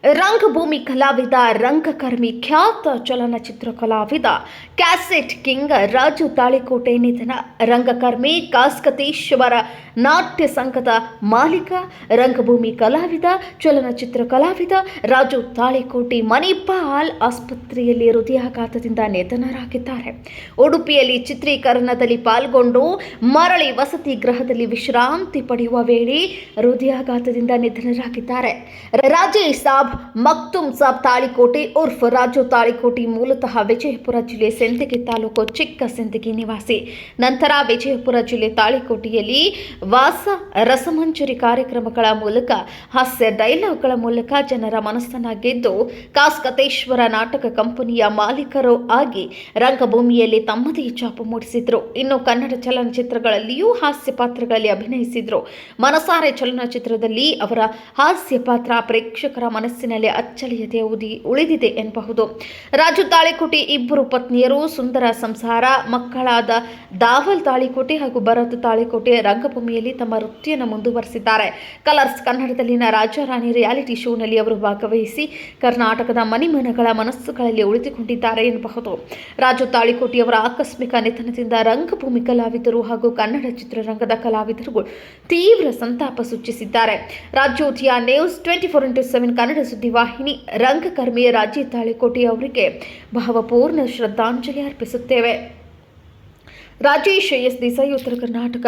ರಂಗಭೂಮಿ ಕಲಾವಿದ, ರಂಗಕರ್ಮಿ, ಖ್ಯಾತ ಚಲನಚಿತ್ರ ಕಲಾವಿದ, ಕ್ಯಾಸೆಟ್ ಕಿಂಗ್ ರಾಜು ತಾಳಿಕೋಟೆ ನಿಧನ. ರಂಗಕರ್ಮಿ, ಕಾಸ್ಕತೇಶ್ವರ ನಾಟ್ಯ ಸಂಘದ ಮಾಲೀಕ, ರಂಗಭೂಮಿ ಕಲಾವಿದ, ಚಲನಚಿತ್ರ ಕಲಾವಿದ ರಾಜು ತಾಳಿಕೋಟೆ ಮಣಿಪಾಲ್ ಆಸ್ಪತ್ರೆಯಲ್ಲಿ ಹೃದಯಾಘಾತದಿಂದ ನಿಧನರಾಗಿದ್ದಾರೆ. ಉಡುಪಿಯಲ್ಲಿ ಚಿತ್ರೀಕರಣದಲ್ಲಿ ಪಾಲ್ಗೊಂಡು ಮರಳಿ ವಸತಿ ಗೃಹದಲ್ಲಿ ವಿಶ್ರಾಂತಿ ಪಡೆಯುವ ವೇಳೆ ಹೃದಯಾಘಾತದಿಂದ ನಿಧನರಾಗಿದ್ದಾರೆ. ರಾಜೇಶ್ ಸಾಬ್ ಮಕ್ತುಮ್ ಸಾಬ್ ತಾಳಿಕೋಟೆ ಉರ್ಫ್ ರಾಜು ತಾಳಿಕೋಟೆ ಮೂಲತಃ ವಿಜಯಪುರ ಜಿಲ್ಲೆ ಸಿಂದಗಿ ತಾಲೂಕು ಚಿಕ್ಕ ಸಿಂದಗಿ ನಿವಾಸಿ. ನಂತರ ವಿಜಯಪುರ ಜಿಲ್ಲೆ ತಾಳಿಕೋಟೆಯಲ್ಲಿ ವಾಸ ರಸಮಂಜರಿ ಕಾರ್ಯಕ್ರಮಗಳ ಮೂಲಕ, ಹಾಸ್ಯ ಡೈಲಾಗ್ಗಳ ಮೂಲಕ ಜನರ ಮನಸ್ಸನ್ನ ಗೆದ್ದು ಕಾಸ್ಕತೇಶ್ವರ ನಾಟಕ ಕಂಪನಿಯ ಮಾಲೀಕರು ಆಗಿ ರಂಗಭೂಮಿಯಲ್ಲಿ ತಮ್ಮದೇ ಛಾಪು ಮೂಡಿಸಿದ್ರು. ಇನ್ನು ಕನ್ನಡ ಚಲನಚಿತ್ರಗಳಲ್ಲಿಯೂ ಹಾಸ್ಯ ಪಾತ್ರಗಳಲ್ಲಿ ಅಭಿನಯಿಸಿದ್ರು. ಮನಸಾರೆ ಚಲನಚಿತ್ರದಲ್ಲಿ ಅವರ ಹಾಸ್ಯ ಪಾತ್ರ ಪ್ರೇಕ್ಷಕರ ಮನಸ್ಸಿನಲ್ಲಿ ಅಚ್ಚಳಿಯದೆ ಉಳಿದಿದೆ ಎನ್ನಬಹುದು. ರಾಜು ತಾಳಿಕೋಟೆ ಇಬ್ಬರು ಪತ್ನಿಯರು, ಸುಂದರ ಸಂಸಾರ, ಮಕ್ಕಳಾದ ದಾವಲ್ ತಾಳಿಕೋಟೆ ಹಾಗೂ ಭರತ್ ತಾಳಿಕೋಟೆ ರಂಗಭೂಮಿಯಲ್ಲಿ ತಮ್ಮ ವೃತ್ತಿಯನ್ನು ಮುಂದುವರೆಸಿದ್ದಾರೆ. ಕಲರ್ಸ್ ಕನ್ನಡದಲ್ಲಿನ ರಾಜಾರಾಣಿ ರಿಯಾಲಿಟಿ ಶೋನಲ್ಲಿ ಅವರು ಭಾಗವಹಿಸಿ ಕರ್ನಾಟಕದ ಮನೆಮನಗಳ ಮನಸ್ಸುಗಳಲ್ಲಿ ಉಳಿದುಕೊಂಡಿದ್ದಾರೆ ಎನ್ನಬಹುದು. ರಾಜು ತಾಳಿಕೋಟೆಯವರ ಆಕಸ್ಮಿಕ ನಿಧನದಿಂದ ರಂಗಭೂಮಿ ಕಲಾವಿದರು ಹಾಗೂ ಕನ್ನಡ ಚಿತ್ರರಂಗದ ಕಲಾವಿದರುಗಳು ತೀವ್ರ ಸಂತಾಪ ಸೂಚಿಸಿದ್ದಾರೆ. ರಾಜ್ಯೋದಯ ನ್ಯೂಸ್ 24x7 ಕನ್ನಡ ಸುದ್ದಿವಾಹಿನಿ ರಂಗಕರ್ಮಿ ರಾಜು ತಾಳಿಕೋಟೆ ಅವರಿಗೆ ಭಾವಪೂರ್ಣ ಶ್ರದ್ಧಾಂಜಲಿ ಅರ್ಪಿಸುತ್ತೇವೆ. ರಾಜೇಶ್ ಎಸ್ ದೇಸಾಯಿ, ಉತ್ತರ ಕರ್ನಾಟಕ.